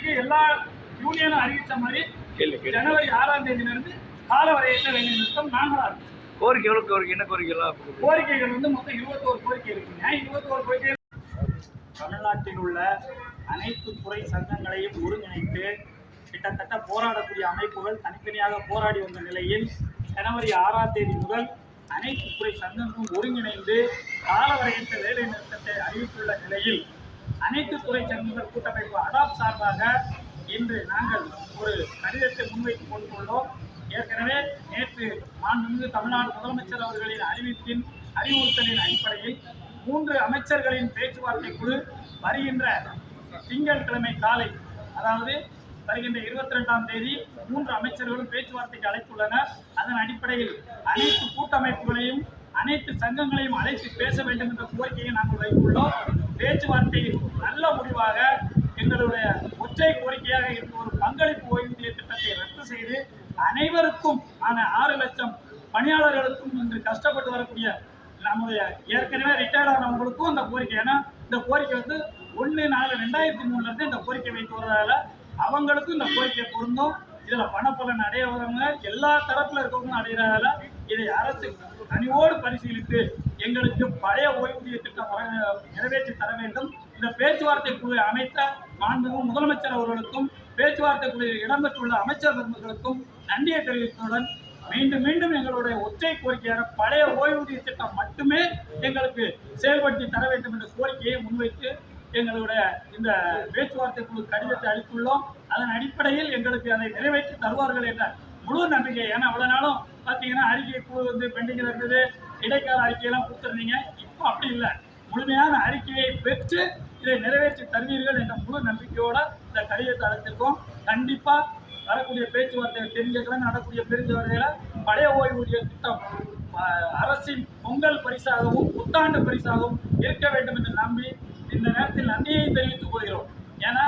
இன்றைக்கு எல்லா யூனியனும் அறிவித்த மாதிரி ஜனவரி 6ஆம் தேதியிலிருந்து காலவரையற்ற வேலை நிறுத்தம் நாங்களா இருக்கோம். கோரிக்கை என்ன கோரிக்கைலாம்? கோரிக்கைகள் மொத்தம் 21 கோரிக்கை இருக்குங்க. 21 கோரிக்கை தமிழ்நாட்டில் உள்ள அனைத்து துறை சங்கங்களையும் ஒருங்கிணைத்து கிட்டத்தட்ட போராடக்கூடிய அமைப்புகள் தனித்தனியாக போராடி வந்த நிலையில் ஜனவரி 6ஆம் தேதி முதல் அனைத்து துறை சங்கங்களும் ஒருங்கிணைந்து காலவரையற்ற வேலை நிறுத்தத்தை அறிவித்துள்ள நிலையில் அனைத்து துறை சங்கங்கள் கூட்டமைப்பு அடாப் சார்பாக இன்று நாங்கள் ஒரு கடிதத்தை முன்வைத்துக் கொண்டுள்ளோம். ஏற்கனவே நேற்று மாண்புமிகு தமிழ்நாடு முதலமைச்சர் அவர்களின் அறிவுறுத்தலின் அடிப்படையில் 3 அமைச்சர்களின் பேச்சுவார்த்தை குழு வருகின்ற திங்கட்கிழமை காலை, அதாவது வருகின்ற 22ஆம் தேதி 3 அமைச்சர்களும் பேச்சுவார்த்தைக்கு அழைத்துள்ளனர். அதன் அடிப்படையில் அனைத்து கூட்டமைப்புகளையும் அனைத்து சங்கங்களையும் அழைத்து பேச வேண்டும் என்ற கோரிக்கையை நாங்கள் வைத்துள்ளோம். பேச்சுவார்த்தையில் நல்ல முடிவாக எங்களுடைய ஒற்றை கோரிக்கையாக இருந்த ஒரு பங்களிப்பு ஓய்வூதிய திட்டத்தை ரத்து செய்து அனைவருக்கும் 6 லட்சம் பணியாளர்களுக்கும் இன்று கஷ்டப்பட்டு வரக்கூடிய நம்முடைய ஏற்கனவே ரிட்டையர்ட் ஆனவங்களுக்கும் இந்த கோரிக்கை, ஏன்னா இந்த கோரிக்கை 1/4/2003 இந்த கோரிக்கை வைத்து வருவதால அவங்களுக்கும் இந்த கோரிக்கை பொருந்தும். இதுல பணப்பலன் அடைய வரவங்க எல்லா தரப்புல இருக்கவங்களும் அடைகிறதால இதை அரசு தனியோடு பரிசீலித்து எங்களுக்கு பழைய ஓய்வூதிய திட்டம் நிறைவேற்றி தர வேண்டும். இந்த பேச்சுவார்த்தை குழு அமைத்த மாண்புமிகு முதலமைச்சர் அவர்களுக்கும் பேச்சுவார்த்தை குழுவில் இடம்பெற்றுள்ள அமைச்சர் பெருமக்களுக்கும் நன்றியை தெரிவித்ததுடன் மீண்டும் எங்களுடைய ஒற்றை கோரிக்கையாக பழைய ஓய்வூதிய திட்டம் மட்டுமே எங்களுக்கு செயல்படுத்தி தர வேண்டும் என்ற கோரிக்கையை முன்வைத்து எங்களுடைய இந்த பேச்சுவார்த்தை குழு கடிதத்தை அளித்துள்ளோம். அதன் அடிப்படையில் எங்களுக்கு அதை நிறைவேற்றி தருவார்கள் என்ற முழு நம்பிக்கை. ஏன்னா அவ்வளவு நாளும் பார்த்தீங்கன்னா அறிக்கை குழு பெண்டிங்கில் இருந்தது, இடைக்கால அறிக்கையெல்லாம் கொடுத்துருந்தீங்க. இப்போ அப்படி இல்லை, முழுமையான அறிக்கையை பெற்று இதை நிறைவேற்றி தருவீர்கள் என்ற முழு நம்பிக்கையோட இந்த கடிதத்தை அளித்திருக்கோம். கண்டிப்பா வரக்கூடிய பேச்சுவார்த்தை தெரிஞ்சுக்கலாம். நடக்கூடிய பேச்சுவார்த்தையில பழைய ஓய்வூதிய திட்டம் அரசின் பொங்கல் பரிசாகவும் புத்தாண்டு பரிசாகவும் இருக்க வேண்டும் என்று நம்பி இந்த நேரத்தில் நன்றியை தெரிவித்துக் கொள்கிறோம். ஏன்னா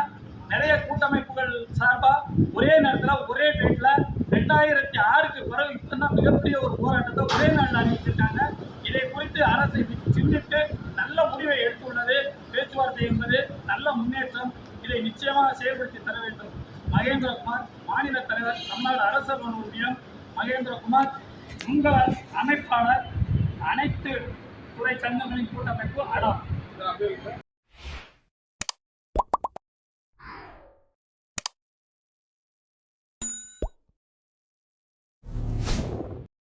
நிறைய கூட்டமைப்புகள் சார்பா ஒரே நேரத்தில் ஒரே டேட்ல 2006க்கு பிறகு இப்பதான் மிகப்பெரிய ஒரு போராட்டத்தை ஒரே நாளில் அறிவித்திருக்காங்க. இதை குறித்து அரசு சிந்தித்து நல்ல முடிவை எடுத்துள்ளது. பேச்சுவார்த்தை என்பது நல்ல முன்னேற்றம். இதை நிச்சயமாக செயல்படுத்தி தர வேண்டும். மகேந்திரகுமார், மாநில தலைவர், தமிழ்நாடு அரசர் ஒன்றியம் மகேந்திரகுமார், உங்கள் அமைப்பாளர், அனைத்து துறை சங்கங்களின் கூட்டமைப்பு அடாப்.